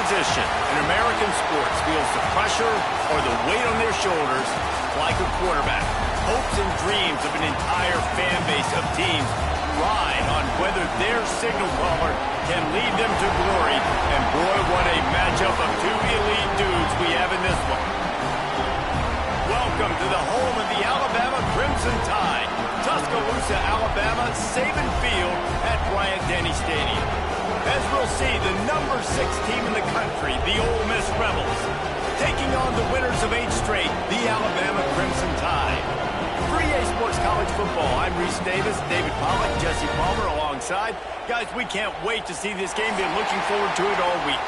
position in American sports feels the pressure or the weight on their shoulders like a quarterback. Hopes and dreams of an entire fan base of teams ride on whether their signal caller can lead them to glory. And boy, what a matchup of two elite dudes we have in this one. Welcome to the home of the Alabama Crimson Tide. Tuscaloosa, Alabama, Saban Field at Bryant-Denny Stadium. As we'll see, the number 6 team in the country, the Ole Miss Rebels, taking on the winners of 8 straight, the Alabama Crimson Tide. For EA Sports College Football, I'm Reese Davis, David Pollack, Jesse Palmer alongside. Guys, we can't wait to see this game. Been looking forward to it all week.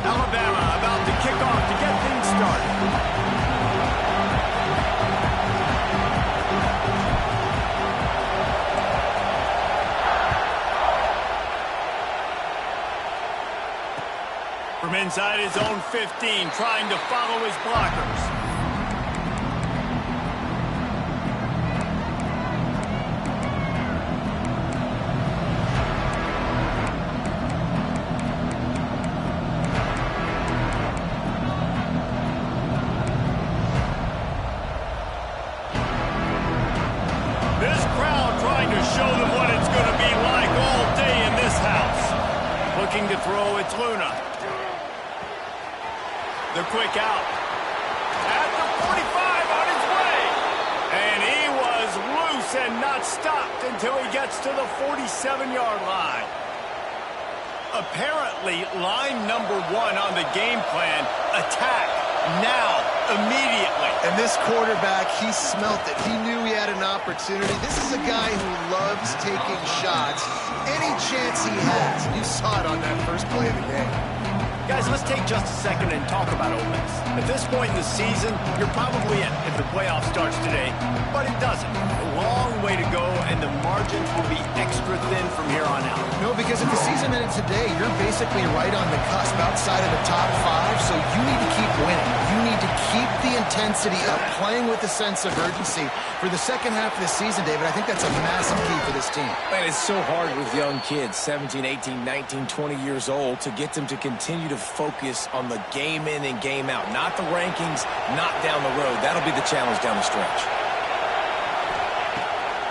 Alabama about to kick off to get things started. From inside his own 15, trying to follow his blockers. This crowd trying to show them what it's going to be like all day in this house. Looking to throw, it's Luna. The quick out. At the 45 on his way. And he was loose and not stopped until he gets to the 47-yard line. Apparently, line number 1 on the game plan, attack now, immediately. And this quarterback, he smelt it. He knew he had an opportunity. This is a guy who loves taking shots any chance he has. You saw it on that first play of the game. Guys, let's take just a second and talk about Ole Miss. At this point in the season, you're probably in if the playoff starts today, but it doesn't. A long way to go, and the margins will be extra thin from here on out. No, because if the season ended today, you're basically right on the cusp outside of the top 5, so you need to keep winning. You need to keep the intensity up, playing with a sense of urgency. For the second half of the season, David, I think that's a massive key for this team. Man, it's so hard with young kids, 17, 18, 19, 20 years old, to get them to continue to focus on the game in and game out, not the rankings, not down the road. That'll be the challenge down the stretch.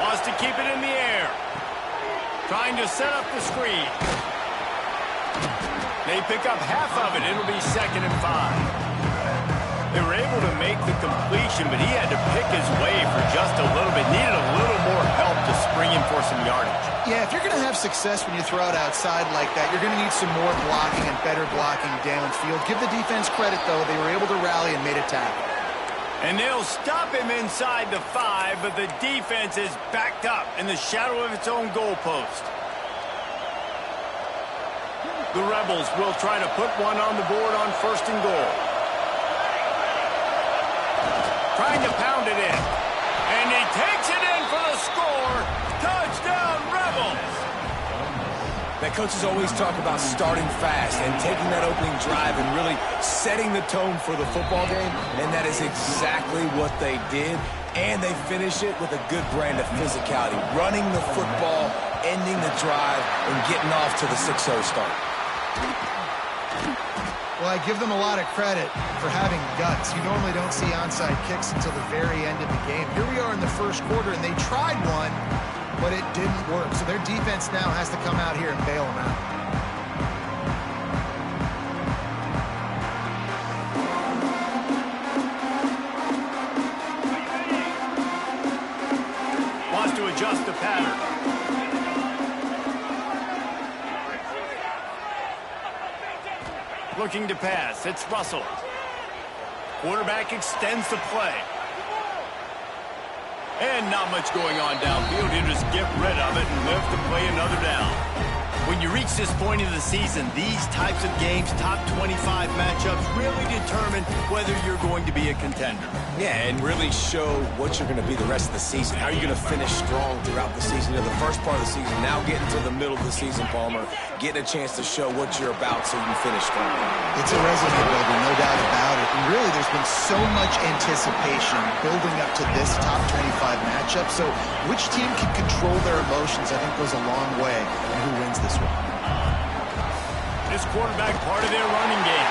Wants to keep it in the air. Trying to set up the screen. They pick up half of it. It'll be 2nd and 5. They were able to make the completion, but he had to pick his way for just a little bit. Needed a little more help to spring him for some yardage. Yeah, if you're going to have success when you throw it outside like that, you're going to need some more blocking and better blocking downfield. Give the defense credit, though. They were able to rally and made a tackle. And they'll stop him inside the 5, but the defense is backed up in the shadow of its own goalpost. The Rebels will try to put one on the board on 1st and goal. Trying to pound it in. And he takes it in for the score. Touchdown, Rebels! That coaches always talk about starting fast and taking that opening drive and really setting the tone for the football game, and that is exactly what they did, and they finish it with a good brand of physicality, running the football, ending the drive, and getting off to the 6-0 start. Well, I give them a lot of credit for having guts. You normally don't see onside kicks until the very end of the game. Here we are in the first quarter, and they tried one, but it didn't work. So their defense now has to come out here and bail them out. Wants to adjust the pattern. Looking to pass. It's Russell. Quarterback extends the play. And not much going on downfield. He'll just get rid of it and live to play another down. When you reach this point of the season, these types of games, top 25 matchups, really determine whether you're going to be a contender. Yeah, and really show what you're going to be the rest of the season. How are you going to finish strong throughout the season? You know, the first part of the season, now getting to the middle of the season, Palmer. getting a chance to show what you're about so you finish strong. It's a resume builder, no doubt about it. And really, there's been so much anticipation building up to this top 25 matchup. So which team can control their emotions, I think, goes a long way in who wins this one. This quarterback part of their running game.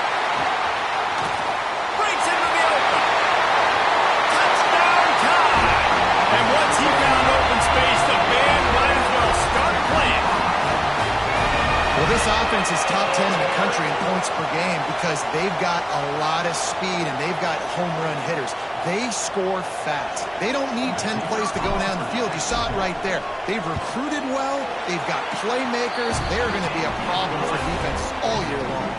Breaks into the open. Touchdown time. And once he found open space, the band might as well start playing. Well, this offense is top 10 in the country in points per game because they've got a lot of speed and they've got home run hitters. They score fast. They don't need 10 plays to go down the field. You saw it right there. They've recruited well. They've got playmakers. They're going to be a problem for defense all year long.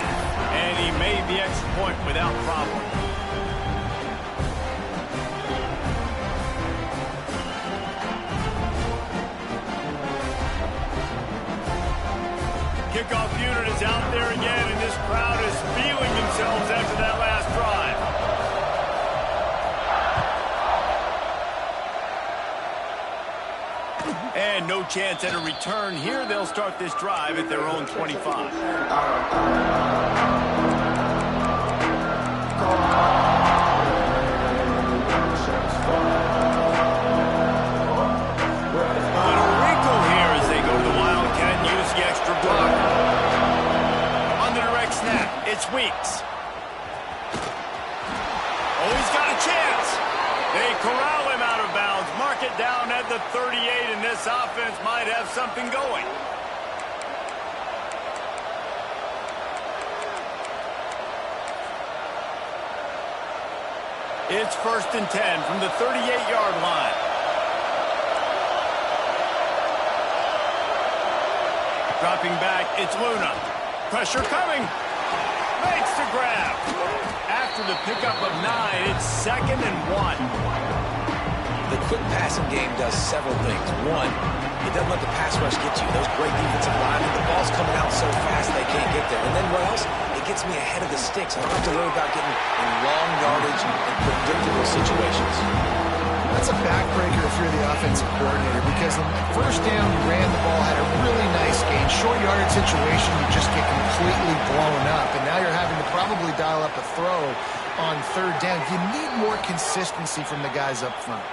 And he made the extra point without problem. Kickoff unit is out there again, and this crowd is feeling themselves after that last drive. And no chance at a return here. They'll start this drive at their own 25. It's Weeks. Oh, he's got a chance. They corral him out of bounds. Mark it down at the 38, and this offense might have something going. It's 1st and 10 from the 38-yard line. Dropping back, it's Luna. Pressure coming. Makes the grab. After the pickup of 9, it's 2nd and 1. The quick passing game does several things. One, it doesn't let the pass rush get you. Those great defensive linemen, the ball's coming out so fast they can't get there. And then what else? It gets me ahead of the sticks. I don't have to worry about getting in long yardage and predictable situations. That's a backbreaker if you're the offensive coordinator because on first down, you ran the ball, had a really nice gain. Short yardage situation, you just get completely blown up. And now you're having to probably dial up a throw on 3rd down. You need more consistency from the guys up front.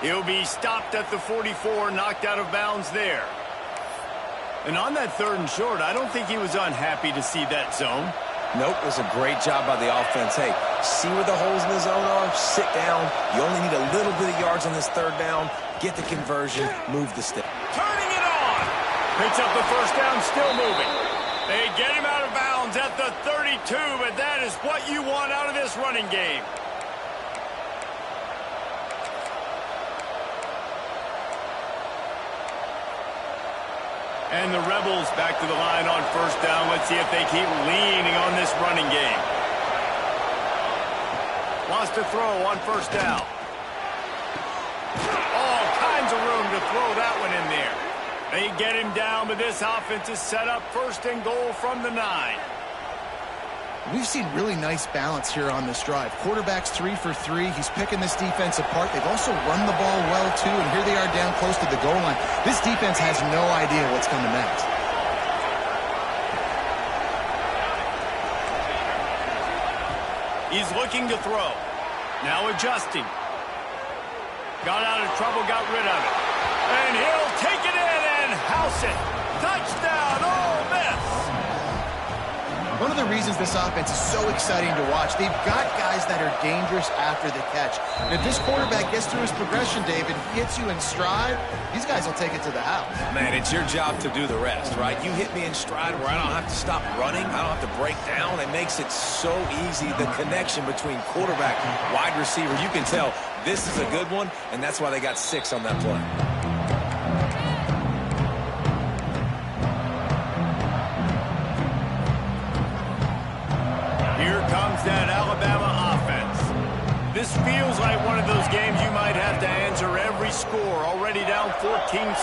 He'll be stopped at the 44, knocked out of bounds there. And on that 3rd and short, I don't think he was unhappy to see that zone. Nope, it was a great job by the offense. Hey, see where the holes in the zone are, sit down. You only need a little bit of yards on this 3rd down. Get the conversion, move the stick. Turning it on. Picks up the 1st down, still moving. They get him out of bounds at the 32, but that is what you want out of this running game. And the Rebels back to the line on 1st down. Let's see if they keep leaning on this running game. Wants to throw on 1st down. All kinds of room to throw that one in there. They get him down, but this offense is set up 1st and goal from the 9. We've seen really nice balance here on this drive. Quarterback's 3 for 3. He's picking this defense apart. They've also run the ball well, too, and here they are down close to the goal line. This defense has no idea what's coming next. He's looking to throw. Now adjusting. Got out of trouble, got rid of it. And he'll take it in and house it. Touchdown, Ole Miss. One of the reasons this offense is so exciting to watch, they've got guys that are dangerous after the catch. And if this quarterback gets through his progression, David, hits you in stride, these guys will take it to the house. Man, it's your job to do the rest, right? You hit me in stride where I don't have to stop running. I don't have to break down. It makes it so easy, the connection between quarterback, wide receiver. You can tell this is a good one, and that's why they got 6 on that play. That Alabama offense. This feels like one of those games you might have to answer every score. Already down 14-7.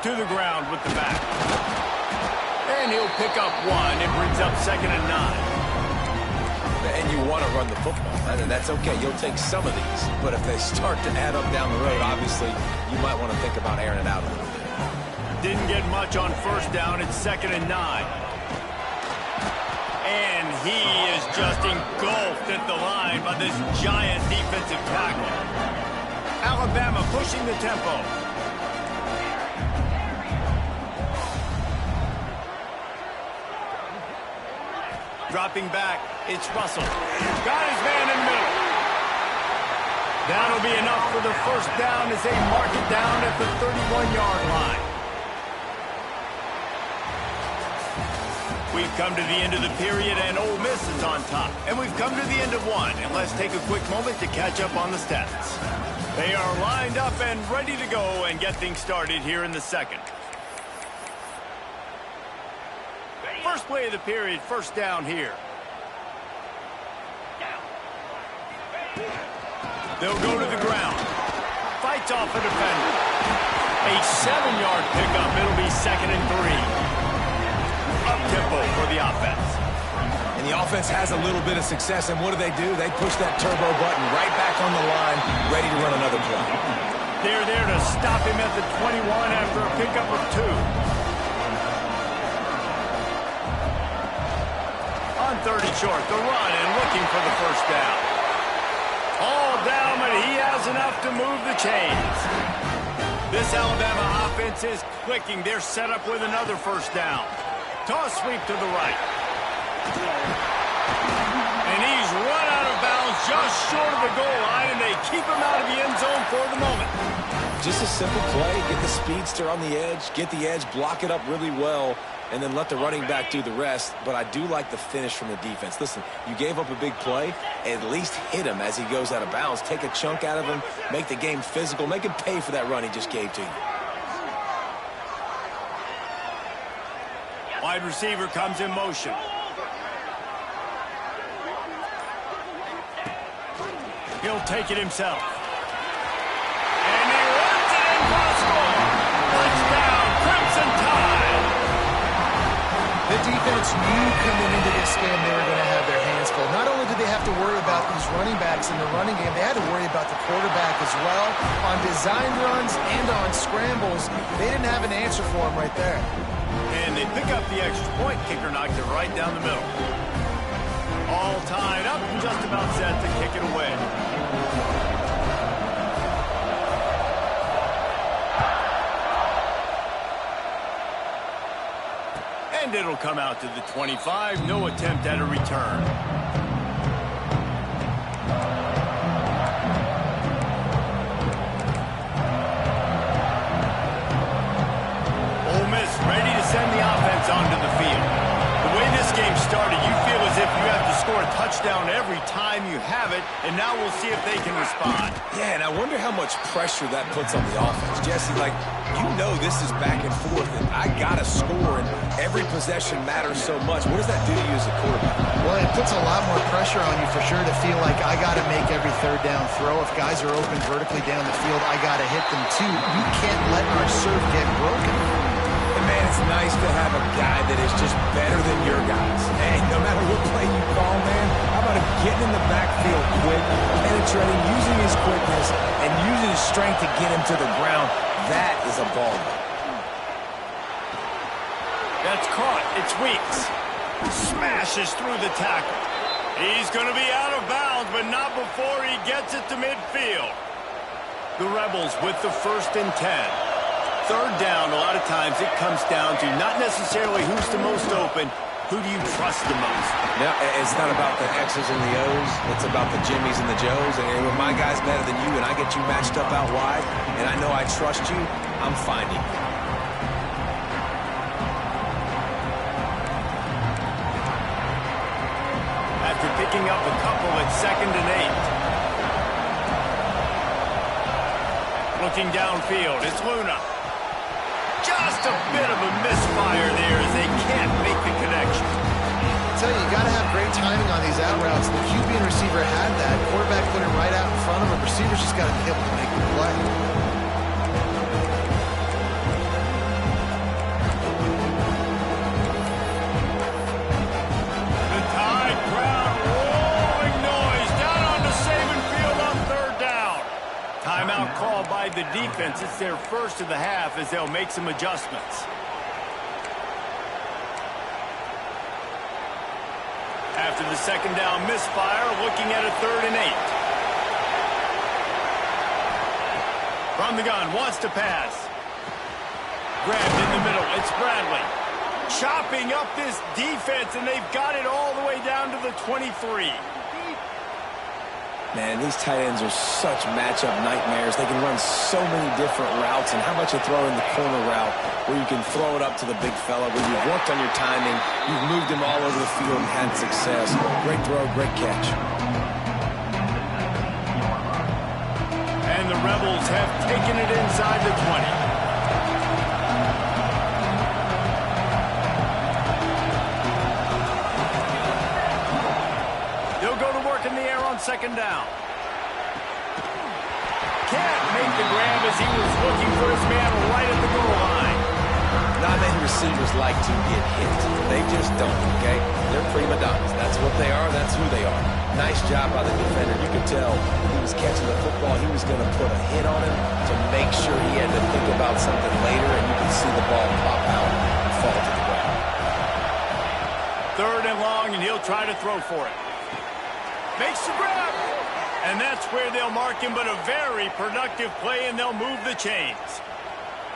To the ground with the back. And he'll pick up 1. It brings up 2nd and 9. And you want to run the football, and that's okay. You'll take some of these. But if they start to add up down the road, obviously, you might want to think about airing it out a little bit. Didn't get much on first down. It's 2nd and 9. And he is just engulfed at the line by this giant defensive tackle. Alabama pushing the tempo. Dropping back, it's Russell. Got his man in the middle. That'll be enough for the first down as they mark it down at the 31-yard line. We've come to the end of the period, and Ole Miss is on top. And we've come to the end of one, and let's take a quick moment to catch up on the stats. They are lined up and ready to go and get things started here in the second. First play of the period, first down here. They'll go to the ground. Fights off a defender. A 7-yard pickup. It'll be 2nd and 3. Up-tempo for the offense. And the offense has a little bit of success, and what do? They push that turbo button right back on the line, ready to run another play. They're there to stop him at the 21 after a pickup of 2. On 3rd and short, the run and looking for the first down. All down, but he has enough to move the chains. This Alabama offense is clicking. They're set up with another first down. Toss sweep to the right. And he's run out of bounds just short of the goal line, and they keep him out of the end zone for the moment. Just a simple play. Get the speedster on the edge, get the edge, block it up really well, and then let the running back do the rest. But I do like the finish from the defense. Listen, you gave up a big play. At least hit him as he goes out of bounds. Take a chunk out of him. Make the game physical. Make him pay for that run he just gave to you. Wide receiver comes in motion. He'll take it himself. And he runs it in for a score. Touchdown, Crimson Tide. The defense knew coming into this game they were going to have their hands full. Not only did they have to worry about these running backs in the running game, they had to worry about the quarterback as well. On design runs and on scrambles, they didn't have an answer for him right there. And they pick up the extra point. Kicker knocked it right down the middle. All tied up and just about set to kick it away. And it'll come out to the 25. No attempt at a return. Ready to send the offense onto the field. The way this game started, you feel as if you have to score a touchdown every time you have it, and now we'll see if they can respond. Yeah, and I wonder how much pressure that puts on the offense. Jesse, like, you know this is back and forth, and I got to score, and every possession matters so much. What does that do to you as a quarterback? Well, it puts a lot more pressure on you for sure to feel like I got to make every third down throw. If guys are open vertically down the field, I got to hit them too. You can't let our serve get broken. Man, it's nice to have a guy that is just better than your guys. And no matter what play you call, man, how about him getting in the backfield quick, penetrating, using his quickness, and using his strength to get him to the ground. That is a ball. That's caught. It's Weeks. Smashes through the tackle. He's going to be out of bounds, but not before he gets it to midfield. The Rebels with the 1st and 10. Third down, a lot of times it comes down to not necessarily who's the most open, who do you trust the most? No, it's not about the X's and the O's. It's about the Jimmies and the Joes. And when my guy's better than you and I get you matched up out wide, and I know I trust you, I'm finding you. After picking up a couple at 2nd and 8. Looking downfield, it's Luna. Just a bit of a misfire there as they can't make the connection. I tell you got to have great timing on these out routes. The QB and receiver had that. Quarterback put it right out in front of him. Receiver's just got to be able to make the play. The Tide crowd rolling noise down on the Saban field on 3rd down. Timeout called by the the defense, it's their first of the half as they'll make some adjustments. After the second down misfire, looking at a 3rd and 8. From the gun, wants to pass. Grabbed in the middle, it's Bradley. Chopping up this defense, and they've got it all the way down to the 23. Man, these tight ends are such matchup nightmares. They can run so many different routes, and how about you throw in the corner route where you can throw it up to the big fella, where you've worked on your timing, you've moved him all over the field and had success. Great throw, great catch. And the Rebels have taken it inside the 20. In the air on second down. Can't make the grab as he was looking for his man right at the goal line. Not many receivers like to get hit. They just don't, okay? They're prima donnas. That's what they are. That's who they are. Nice job by the defender. You could tell when he was catching the football, he was going to put a hit on him to make sure he had to think about something later, and you could see the ball pop out and fall to the ground. 3rd and long, and he'll try to throw for it. Makes the grab, and that's where they'll mark him, but a very productive play, and they'll move the chains.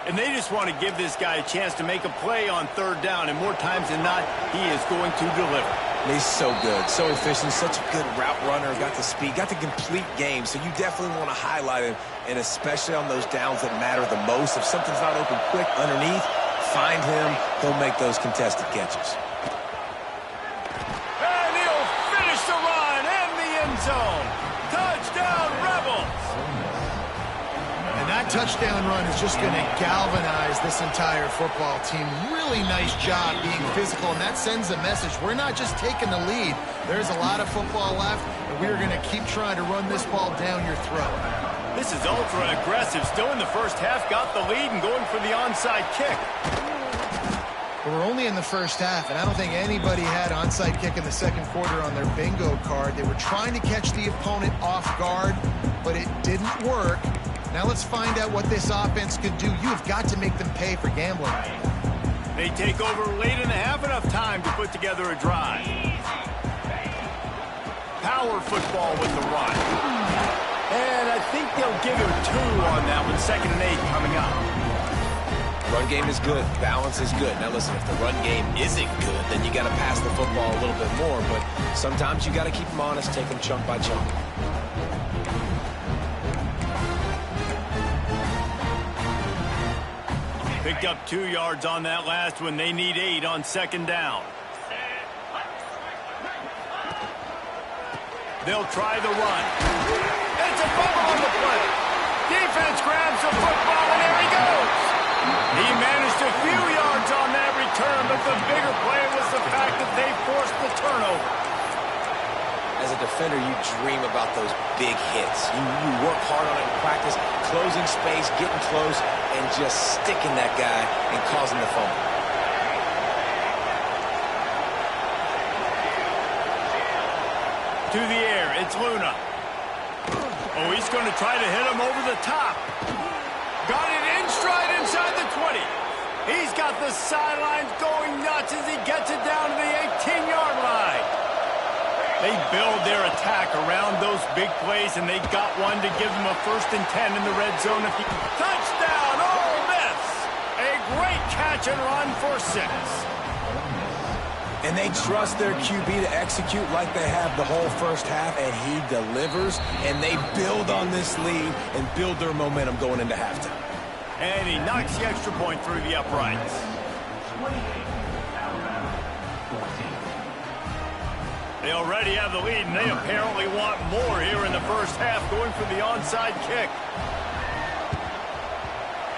And they just want to give this guy a chance to make a play on 3rd down, and more times than not, he is going to deliver. He's so good, so efficient, such a good route runner, got the speed, got the complete game, so you definitely want to highlight him, and especially on those downs that matter the most. If something's not open quick underneath, find him, he'll make those contested catches. Zone. Touchdown, Rebels! And that touchdown run is just going to galvanize this entire football team. Really nice job being physical, and that sends a message. We're not just taking the lead. There's a lot of football left, and we're going to keep trying to run this ball down your throat. This is ultra aggressive. Still in the first half, got the lead and going for the onside kick. We're only in the first half, and I don't think anybody had onside kick in the second quarter on their bingo card. They were trying to catch the opponent off guard, but it didn't work. Now let's find out what this offense could do. You've got to make them pay for gambling. They take over late in the half, enough time to put together a drive. Power football with the run. And I think they'll give him 2 on that one. 2nd and 8 coming up. Run game is good. Balance is good. Now, listen, if the run game isn't good, then you got to pass the football a little bit more. But sometimes you got to keep them honest, take them chunk by chunk. Picked up 2 yards on that last one. They need 8 on second down. They'll try the run. It's a fumble on the play. Defense grabs the football, and there he goes. He managed a few yards on that return, but the bigger play was the fact that they forced the turnover. As a defender, you dream about those big hits. You work hard on it in practice, closing space, getting close, and just sticking that guy and causing the fumble. To the air, it's Luna. Oh, he's going to try to hit him over the top. Got it in stride inside the 20. He's got the sidelines going nuts as he gets it down to the 18-yard line. They build their attack around those big plays, and they got one to give them a 1st and 10 in the red zone. Touchdown, Ole Miss! A great catch and run for 6. And they trust their QB to execute like they have the whole first half, and he delivers, and they build on this lead and build their momentum going into halftime. And he knocks the extra point through the uprights. They already have the lead, and they apparently want more here in the first half, going for the onside kick.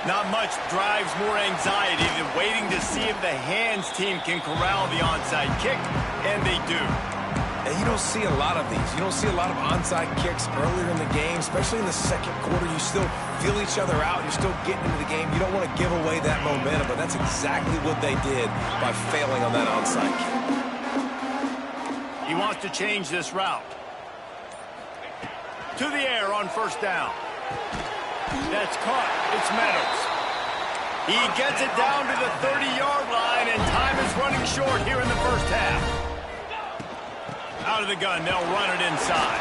Not much drives more anxiety than waiting to see if the hands team can corral the onside kick, and they do. And you don't see a lot of these. You don't see a lot of onside kicks earlier in the game, especially in the second quarter. You still feel each other out. You're still getting into the game. You don't want to give away that momentum, but that's exactly what they did by failing on that onside kick. He wants to change this route. To the air on 1st down. That's caught. It's Meadows. He gets it down to the 30-yard line, and time is running short here in the first half. Out of the gun, they'll run it inside.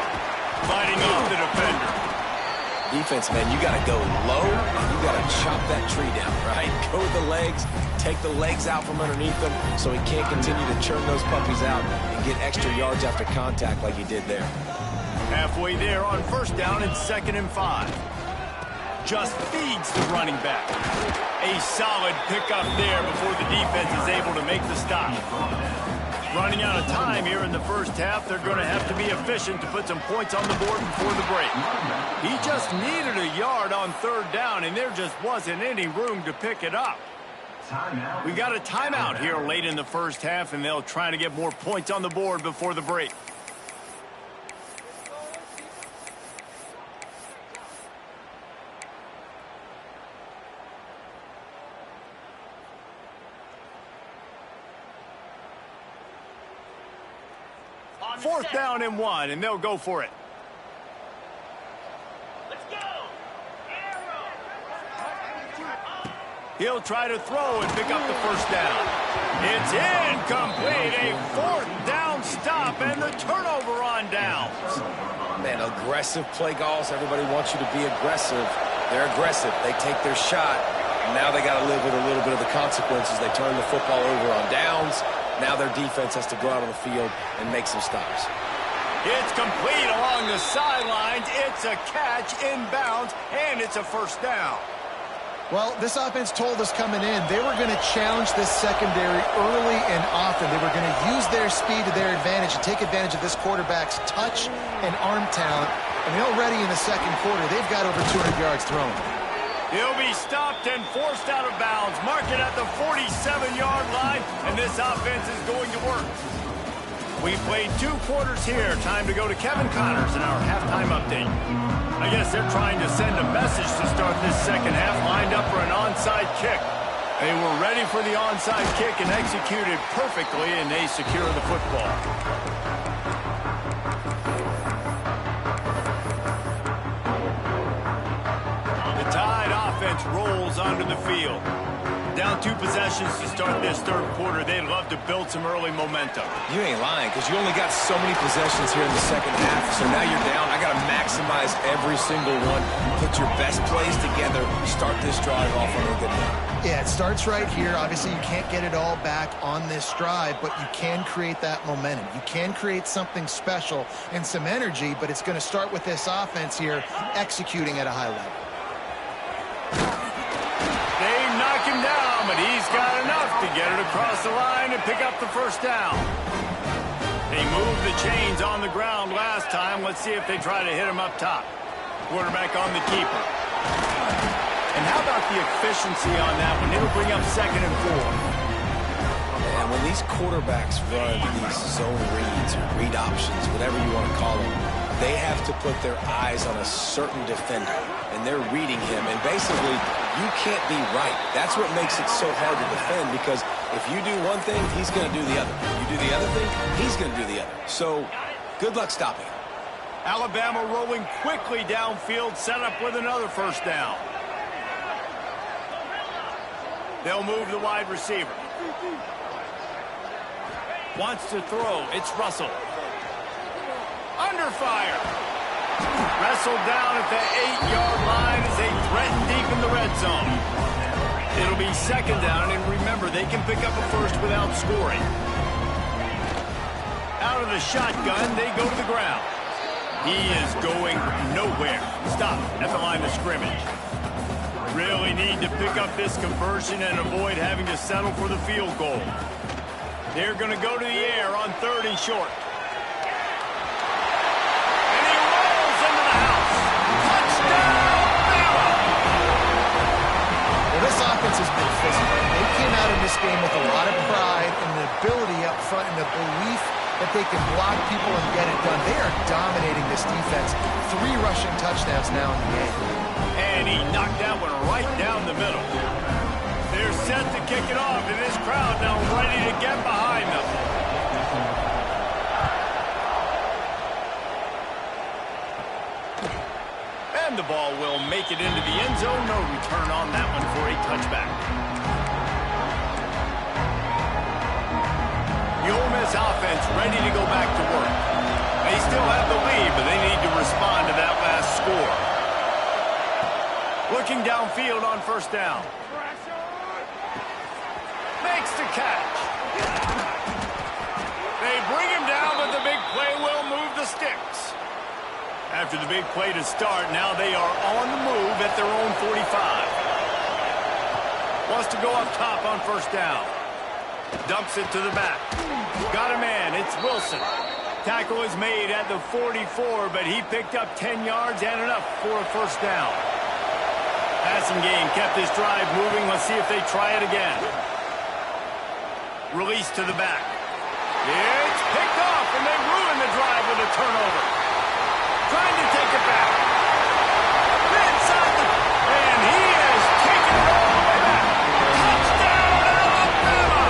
Fighting off the defender. Defense, man, you got to go low, and you got to chop that tree down, right? Go with the legs, take the legs out from underneath them so he can't continue to churn those puppies out and get extra yards after contact like he did there. Halfway there on first down and 2nd and 5. Just feeds the running back. A solid pickup there before the defense is able to make the stop. Running out of time here in the first half, they're going to have to be efficient to put some points on the board before the break. He just needed a yard on 3rd down, and there just wasn't any room to pick it up. We got a timeout here late in the first half, and they'll try to get more points on the board before the break. Fourth down and 1, and they'll go for it. Let's go. He'll try to throw and pick up the first down. It's incomplete. A 4th down stop and the turnover on downs. Man, aggressive play calls. Everybody wants you to be aggressive. They're aggressive. They take their shot. Now they got to live with a little bit of the consequences. They turn the football over on downs. Now their defense has to go out on the field and make some stops. It's complete along the sidelines. It's a catch inbounds, and it's a first down. Well, this offense told us coming in they were going to challenge this secondary early and often. They were going to use their speed to their advantage and take advantage of this quarterback's touch and arm talent. And already in the second quarter, they've got over 200 yards thrown. He'll be stopped and forced out of bounds. Mark it at the 47-yard line, and this offense is going to work. We played 2 quarters here. Time to go to Kevin Connors in our halftime update. I guess they're trying to send a message to start this second half, lined up for an onside kick. They were ready for the onside kick and executed perfectly, and they secure the football. The Tide offense rolls onto the field. Down 2 possessions to start this 3rd quarter. They'd love to build some early momentum. You ain't lying, because you only got so many possessions here in the second half. So now you're down. I got to maximize every single one. Put your best plays together. Start this drive off on a good note. Yeah, it starts right here. Obviously, you can't get it all back on this drive, but you can create that momentum. You can create something special and some energy, but it's going to start with this offense here executing at a high level. They knock him down, but he's got enough to get it across the line and pick up the first down. They moved the chains on the ground last time. Let's see if they try to hit him up top. Quarterback on the keeper. And how about the efficiency on that one? It'll bring up 2nd and 4. And when these quarterbacks run these zone reads or read options, whatever you want to call them, they have to put their eyes on a certain defender, and they're reading him. And basically, you can't be right. That's what makes it so hard to defend, because if you do one thing, he's going to do the other. You do the other thing, he's going to do the other. So, good luck stopping him. Alabama rolling quickly downfield, set up with another first down. They'll move the wide receiver. Wants to throw. It's Russell. Under fire. Wrestled down at the 8-yard line as they threaten deep in the red zone. It'll be 2nd down, and remember, they can pick up a first without scoring. Out of the shotgun, they go to the ground. He is going nowhere. Stop at the line of scrimmage. Really need to pick up this conversion and avoid having to settle for the field goal. They're going to go to the air on 3rd and short. And he rolls into the house. Touchdown, Bama! Well, this offense has been physical. They came out in this game with a lot of pride and the ability up front and the belief that they can block people and get it done. They are dominating this defense. 3 rushing touchdowns now in the game. And he knocked that one right down the middle. They're set to kick it off, and this crowd now ready to get behind them. And the ball will make it into the end zone. No return on that one for a touchback. The Ole Miss offense ready to go back to work. They still have the lead, but they need to respond to that last score. Looking downfield on first down. Makes the catch. They bring him down, but the big play will move the sticks. After the big play to start, now they are on the move at their own 45. Wants to go up top on first down. Dumps it to the back. Got a man. It's Wilson. Tackle is made at the 44, but he picked up 10 yards and enough for a first down. Passing game kept this drive moving. Let's see if they try it again. Release to the back. It's picked off, and they ruin the drive with a turnover. Trying to take it back. Inside the... And he has taken it all the way back. Touchdown, Alabama!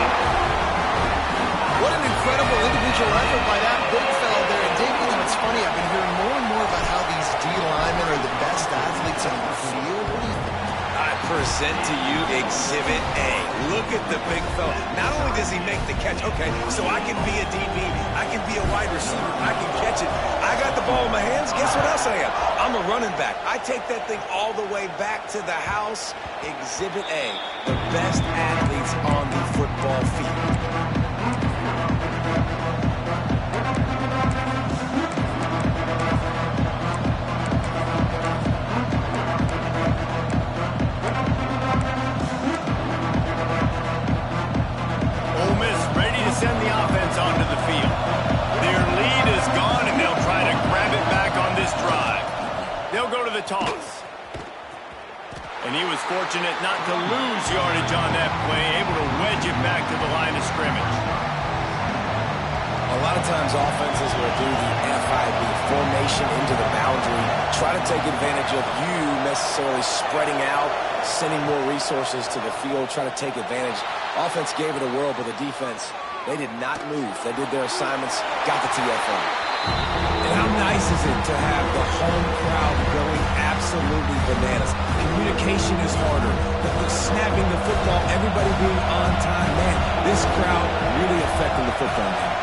What an incredible individual effort by that big fella there. And Dave, you know, it's funny, I've been hearing more and more about how these D linemen are the best athletes on the field. What do you think? I present to you Exhibit A. Look at the big fella. Not only does he make the catch, okay, so I can be a DB, I can be a wide receiver, I can catch it. I got the ball in my hands. Guess what else I am? I'm a running back. I take that thing all the way back to the house. Exhibit A, the best athletes on the football field. Send the offense onto the field. Their lead is gone, and they'll try to grab it back on this drive. They'll go to the toss. And he was fortunate not to lose yardage on that play, able to wedge it back to the line of scrimmage. A lot of times offenses will do the FIB, formation into the boundary, try to take advantage of you necessarily spreading out, sending more resources to the field, try to take advantage. Offense gave it a whirl, but the defense, they did not move. They did their assignments, got the TFL. And how nice is it to have the home crowd going absolutely bananas? Communication is harder. The snapping the football, everybody being on time. Man, this crowd really affecting the football game.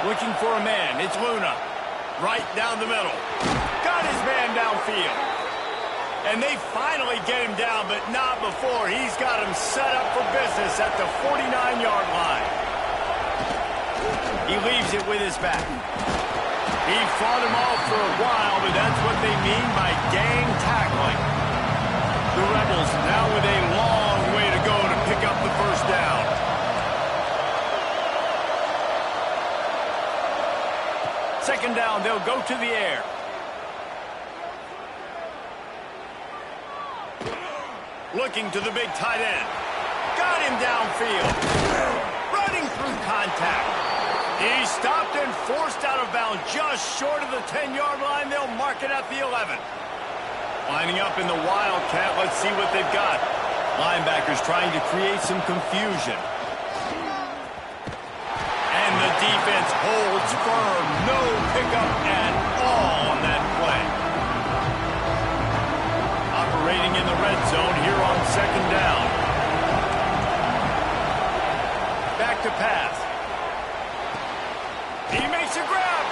Looking for a man. It's Luna. Right down the middle. Got his man downfield. And they finally get him down, but not before. He's got him set up for business at the 49-yard line. He leaves it with his back. He fought him off for a while, but that's what they mean by gang tackling. The Rebels now with a long way to go to pick up the first down. Second down, they'll go to the air. Looking to the big tight end. Got him downfield. Running through contact. He stopped and forced out of bounds just short of the 10-yard line. They'll mark it at the 11. Lining up in the Wildcat. Let's see what they've got. Linebackers trying to create some confusion. And the defense holds firm. No pickup at all on that play. Operating in the red zone here on second down. Back to pass. He makes a grab.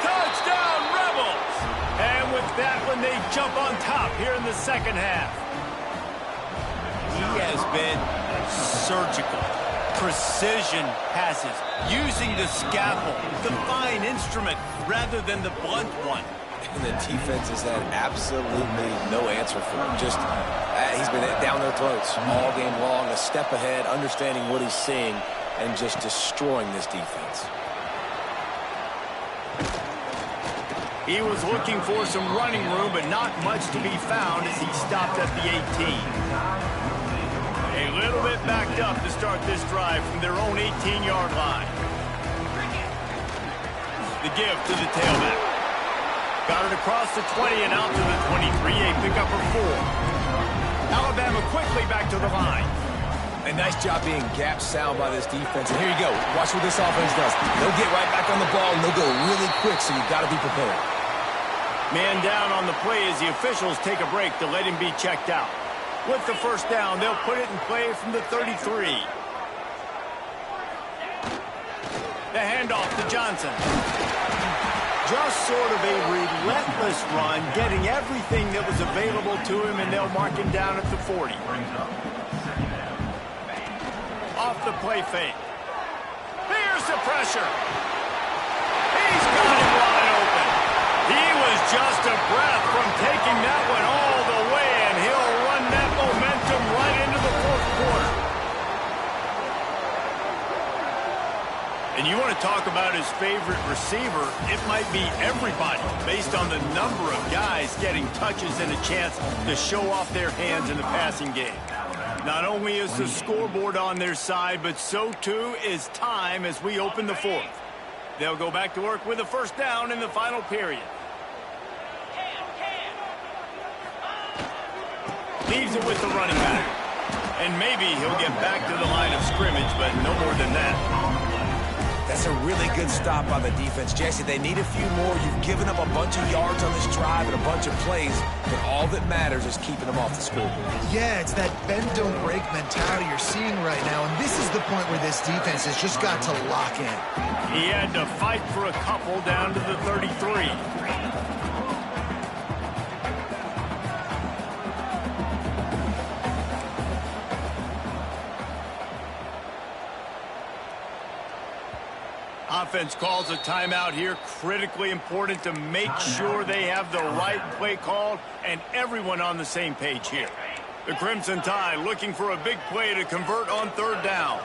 Touchdown, Rebels. And with that one, they jump on top here in the second half. He has been surgical. Precision passes. Using the scaffold, the fine instrument, rather than the blunt one. And the defense has had absolutely no answer for him. Just, he's been down their throats all game long, a step ahead, understanding what he's seeing, and just destroying this defense. He was looking for some running room, but not much to be found as he stopped at the 18. A little bit backed up to start this drive from their own 18-yard line. The give to the tailback. Got it across the 20 and out to the 23, a pickup of 4. Alabama quickly back to the line. A nice job being gap sound by this defense. And here you go. Watch what this offense does. They'll get right back on the ball, and they'll go really quick, so you've got to be prepared. Man down on the play as the officials take a break to let him be checked out. With the first down, they'll put it in play from the 33. The handoff to Johnson. Just sort of a relentless run, getting everything that was available to him, and they'll mark him down at the 40. Off the play fake. Here's the pressure. He's got him wide open. He was just a breath from taking that one all the way, and he'll run that momentum right into the fourth quarter. And you want to talk about his favorite receiver, it might be everybody based on the number of guys getting touches and a chance to show off their hands in the passing game. Not only is the scoreboard on their side, but so too is time as we open the fourth. They'll go back to work with a first down in the final period. Leaves it with the running back. And maybe he'll get back to the line of scrimmage, but no more than that. That's a really good stop on the defense. Jesse, they need a few more. You've given up a bunch of yards on this drive and a bunch of plays, but all that matters is keeping them off the scoreboard. Yeah, it's that bend, don't break mentality you're seeing right now, and this is the point where this defense has just got to lock in. He had to fight for a couple down to the 33. Offense calls a timeout here. Critically important to make sure they have the right play called and everyone on the same page here. The Crimson Tide looking for a big play to convert on third down.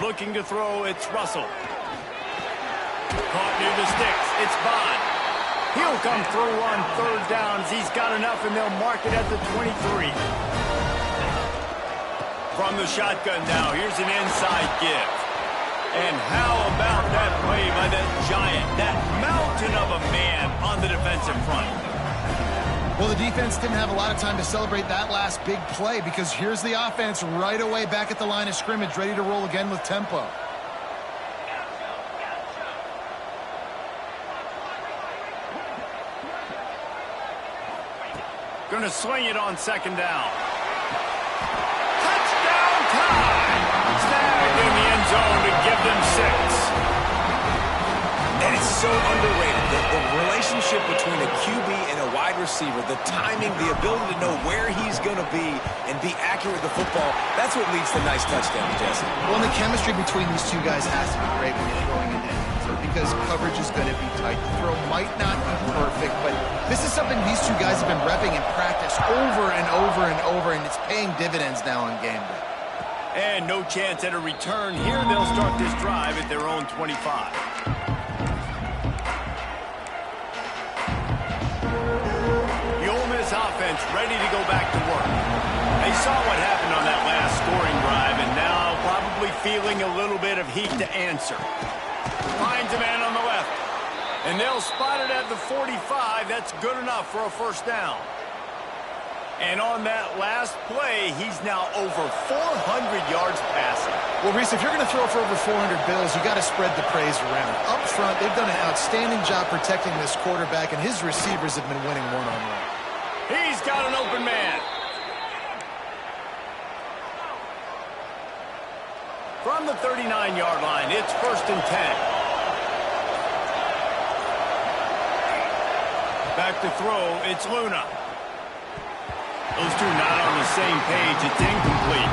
Looking to throw, it's Russell. Caught near the sticks, it's Bond. He'll come through on third downs. He's got enough, and they'll mark it at the 23. From the shotgun now, here's an inside give. And how about that play by that giant, that mountain of a man on the defensive front? Well, the defense didn't have a lot of time to celebrate that last big play because here's the offense right away back at the line of scrimmage, ready to roll again with tempo. Going to swing it on second down. Touchdown time! Snagged in the end zone to give them 6. And it's so underrated. The relationship between a QB and a wide receiver, the timing, the ability to know where he's going to be and be accurate with the football, that's what leads to nice touchdowns, Jesse. Well, and the chemistry between these two guys has to be great when you're throwing into answer because coverage is going to be tight. The throw might not be perfect, but this is something these two guys have been repping in practice over and over and over, and it's paying dividends now on game day. And no chance at a return here. They'll start this drive at their own 25. Offense ready to go back to work. They saw what happened on that last scoring drive and now probably feeling a little bit of heat to answer. Finds a man on the left. And they'll spot it at the 45. That's good enough for a first down. And on that last play, he's now over 400 yards passing. Well, Reese, if you're going to throw for over 400 bills, you got to spread the praise around. Up front, they've done an outstanding job protecting this quarterback, and his receivers have been winning one-on-one. He's got an open man. From the 39-yard line, it's 1st and 10. Back to throw, it's Luna. Those two not on the same page. It's incomplete.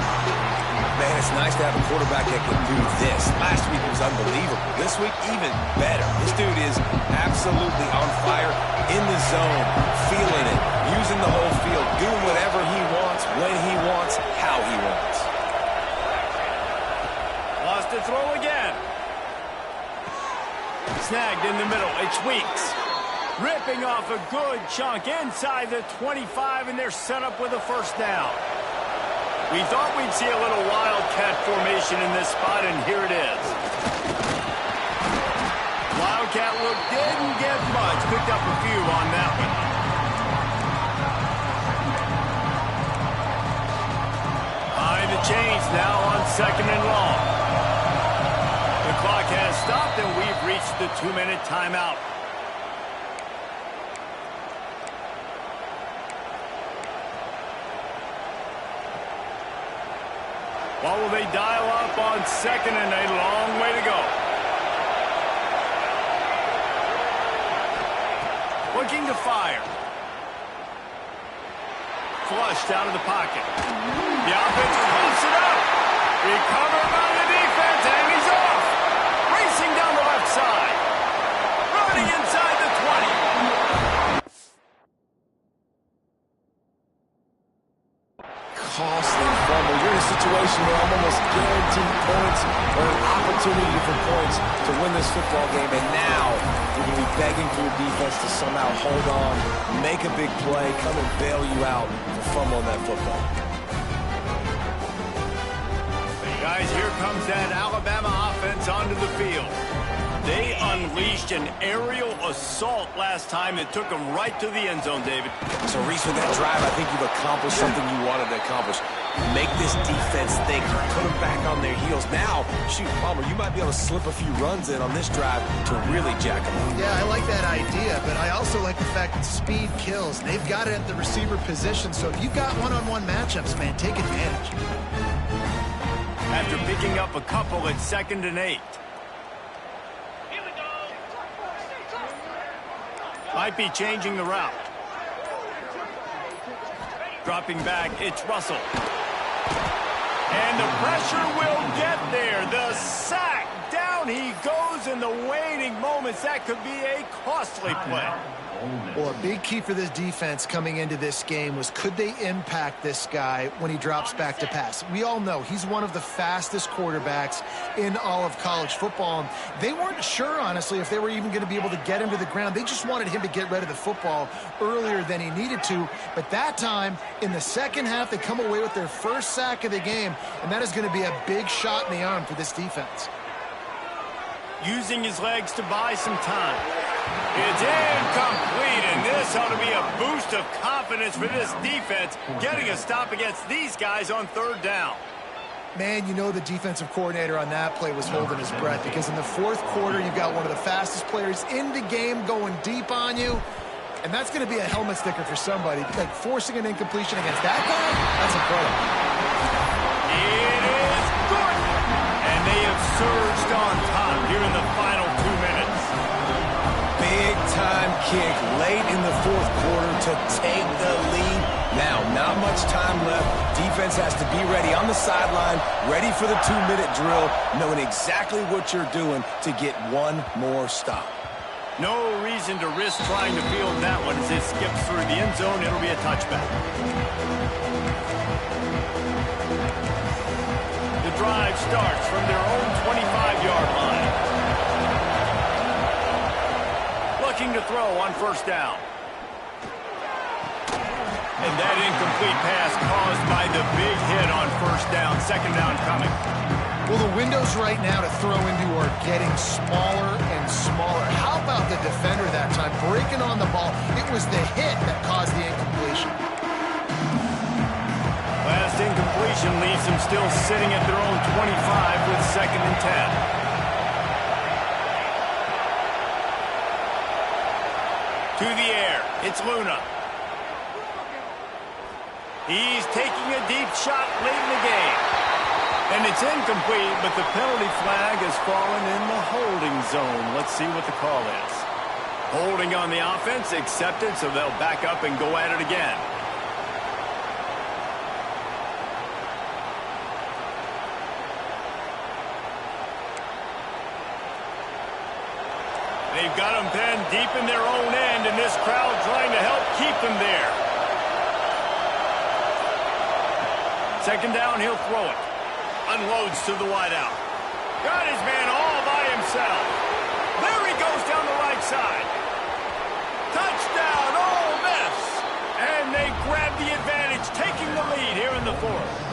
Man, it's nice to have a quarterback that can do this. Last week was unbelievable. This week, even better. This dude is absolutely on fire, in the zone, feeling it, using the whole field, doing whatever he wants, when he wants, how he wants. Lost to throw again. Snagged in the middle. It's Weeks. Ripping off a good chunk inside the 25, and they're set up with a first down. We thought we'd see a little wildcat formation in this spot, and here it is. Wildcat look didn't get much. Picked up a few on that one. Behind the chains now on 2nd and long. The clock has reached the 2-minute timeout. What will they dial up on second and a long way to go? Looking to fire. Flushed out of the pocket. The offense close it up. Recovered by the defense, and he's off. Racing down the left side. Running inside the 20. Costly fumble. You're in a situation where I'm almost guaranteed points or an opportunity for points to win this football game, and now you're going to be begging for your defense to somehow hold on, make a big play, come and bail you out for fumbling that football. Guys, here comes that Alabama offense onto the field. They unleashed an aerial assault last time that took them right to the end zone, David. So, Reese, with that drive, I think you've accomplished something you wanted to accomplish. Make this defense think, put them back on their heels. Now, shoot, Palmer, you might be able to slip a few runs in on this drive to really jack them up. Yeah, I like that idea, but I also like the fact that speed kills. They've got it at the receiver position, so if you've got one-on-one matchups, man, take advantage. After picking up a couple at 2nd and 8. Might be changing the route. Dropping back, it's Russell. And the pressure will get there. The sack. Down he goes in the waiting moments. That could be a costly play. Well, a big key for this defense coming into this game was, could they impact this guy when he drops back to pass? We all know he's one of the fastest quarterbacks in all of college football. And they weren't sure, honestly, if they were even going to be able to get him to the ground. They just wanted him to get rid of the football earlier than he needed to. But that time, in the second half, they come away with their first sack of the game, and that is going to be a big shot in the arm for this defense. Using his legs to buy some time. It's incomplete, and this ought to be a boost of confidence for this defense, getting a stop against these guys on 3rd down. Man, you know the defensive coordinator on that play was holding his breath, because in the 4th quarter, you've got one of the fastest players in the game going deep on you, and that's going to be a helmet sticker for somebody. Like, forcing an incompletion against that guy, that's incredible. It is good, and they have surged on top here in the final 2 minutes. Big-time kick late in the 4th quarter to take the lead. Now, not much time left. Defense has to be ready on the sideline, ready for the 2-minute drill, knowing exactly what you're doing to get one more stop. No reason to risk trying to field that one as it skips through the end zone. It'll be a touchback. The drive starts from their own 25-yard line. Looking to throw on 1st down. And that incomplete pass caused by the big hit on 1st down. 2nd down coming. Well, the windows right now to throw into are getting smaller and smaller. How about the defender that time breaking on the ball? It was the hit that caused the incompletion. Last incompletion leaves them still sitting at their own 25 with 2nd and 10. To the air, it's Luna. He's taking a deep shot late in the game. And it's incomplete, but the penalty flag has fallen in the holding zone. Let's see what the call is. Holding on the offense, accepted, so they'll back up and go at it again. They've got them pinned deep in their own end, and this crowd trying to help keep them there. 2nd down, he'll throw it. Unloads to the wideout. Got his man all by himself. There he goes down the right side. Touchdown, Ole Miss. And they grab the advantage, taking the lead here in the 4th.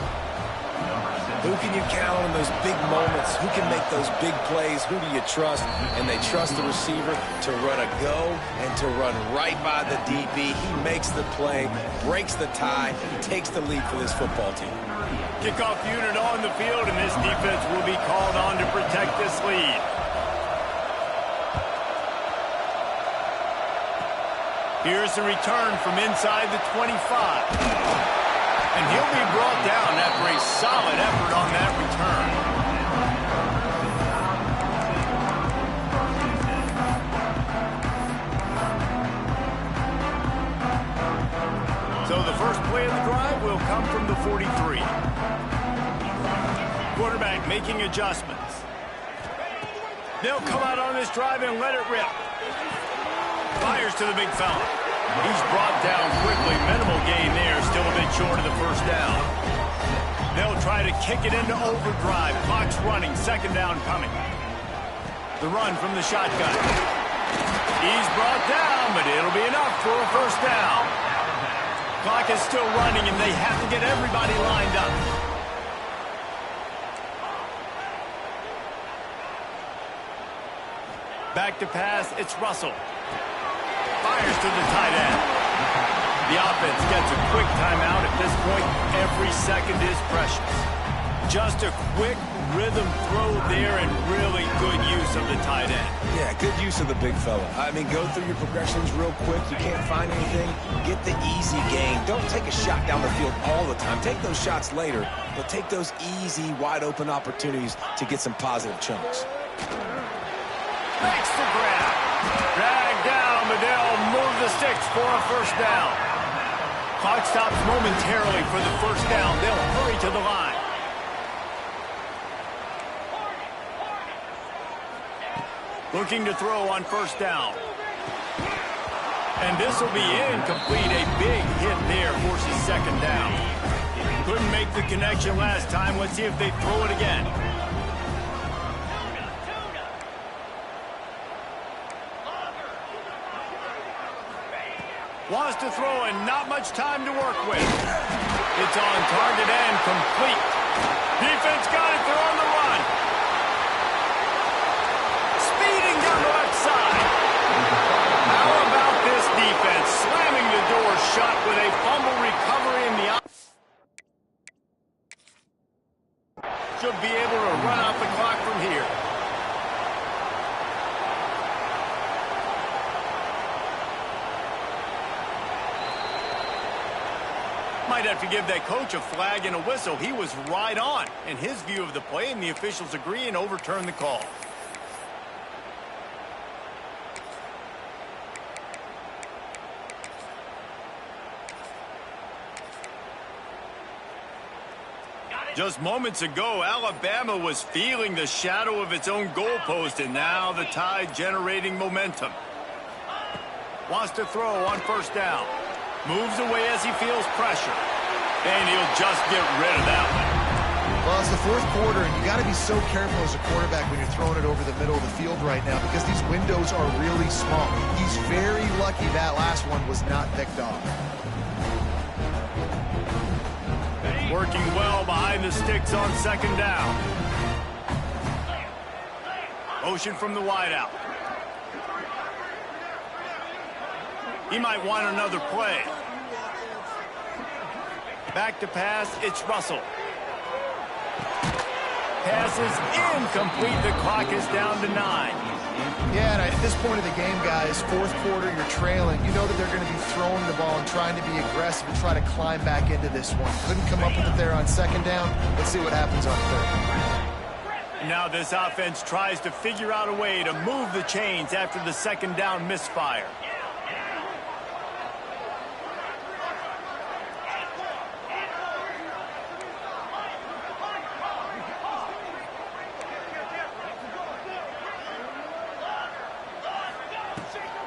Who can you count on in those big moments? Who can make those big plays? Who do you trust? And they trust the receiver to run a go and to run right by the DB. He makes the play, breaks the tie, takes the lead for this football team. Kickoff unit on the field, and this defense will be called on to protect this lead. Here's the return from inside the 25. And he'll be brought down after a solid effort on that return. So the first play of the drive will come from the 43. Quarterback making adjustments. They'll come out on this drive and let it rip. Fires to the big fella. He's brought down quickly. Minimal gain there. Still a bit short of the first down. They'll try to kick it into overdrive. Clock's running. Second down coming. The run from the shotgun. He's brought down, but it'll be enough for a first down. Clock is still running, and they have to get everybody lined up. Back to pass, it's Russell. Fires to the tight end. The offense gets a quick timeout. At this point, every second is precious. Just a quick rhythm throw there and really good use of the tight end. Yeah, good use of the big fella. I mean, go through your progressions real quick. You can't find anything. Get the easy gain. Don't take a shot down the field all the time. Take those shots later, but take those easy, wide-open opportunities to get some positive chunks. Makes the grab. Drag down, but they'll move the sticks for a first down. Clock stops momentarily for the first down. They'll hurry to the line. Looking to throw on first down. And this will be incomplete. A big hit there forces second down. Couldn't make the connection last time. Let's see if they throw it again. Wants to throw and not much time to work with. It's on target and complete. Defense got it. They're on the run. Speeding down the left side. How about this defense slamming the door shut with a fumble recovery in the should be able to run out the clock from here. Might have to give that coach a flag and a whistle. He was right on in his view of the play, and the officials agree and overturn the call. Just moments ago, Alabama was feeling the shadow of its own goalpost, and now the Tide generating momentum. Wants to throw on first down. Moves away as he feels pressure. And he'll just get rid of that one. Well, it's the fourth quarter, and you got to be so careful as a quarterback when you're throwing it over the middle of the field right now because these windows are really small. He's very lucky that last one was not picked off. Working well behind the sticks on second down. Motion from the wideout. He might want another play. Back to pass, it's Russell. Pass is incomplete. The clock is down to 9. Yeah, and at this point of the game, guys, fourth quarter, you're trailing. You know that they're going to be throwing the ball and trying to be aggressive and try to climb back into this one. Couldn't come up with it there on second down. Let's see what happens on third. Now this offense tries to figure out a way to move the chains after the second down misfire.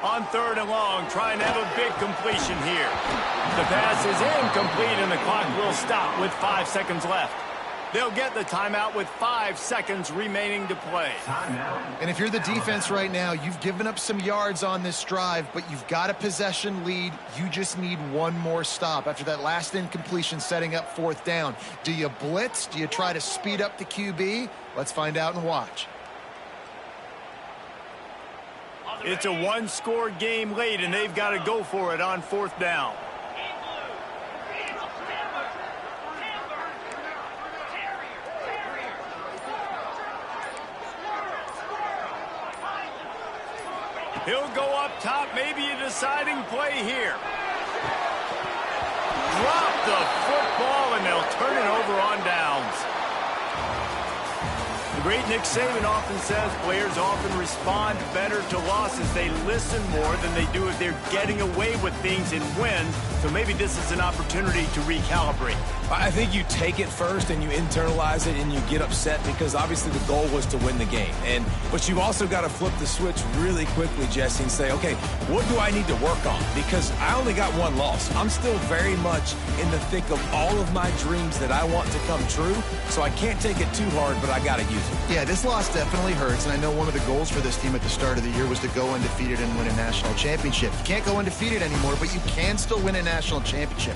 On third and long, trying to have a big completion here. The pass is incomplete, and the clock will stop with 5 seconds left. They'll get the timeout with 5 seconds remaining to play. And if you're the defense right now, you've given up some yards on this drive, but you've got a possession lead. You just need one more stop after that last incompletion setting up fourth down. Do you blitz? Do you try to speed up the QB? Let's find out and watch. It's a one-score game late, and they've got to go for it on fourth down. He'll go up top, maybe a deciding play here. Drop the football, and they'll turn it over on downs. The great Nick Saban often says players often respond better to losses. They listen more than they do if they're getting away with things in wins. So maybe this is an opportunity to recalibrate. I think you take it first and you internalize it and you get upset because obviously the goal was to win the game. But you've also got to flip the switch really quickly, Jesse, and say, okay, what do I need to work on? Because I only got one loss. I'm still very much in the thick of all of my dreams that I want to come true. So I can't take it too hard, but I got to use it. Yeah, this loss definitely hurts, and I know one of the goals for this team at the start of the year was to go undefeated and win a national championship. You can't go undefeated anymore, but you can still win a national championship.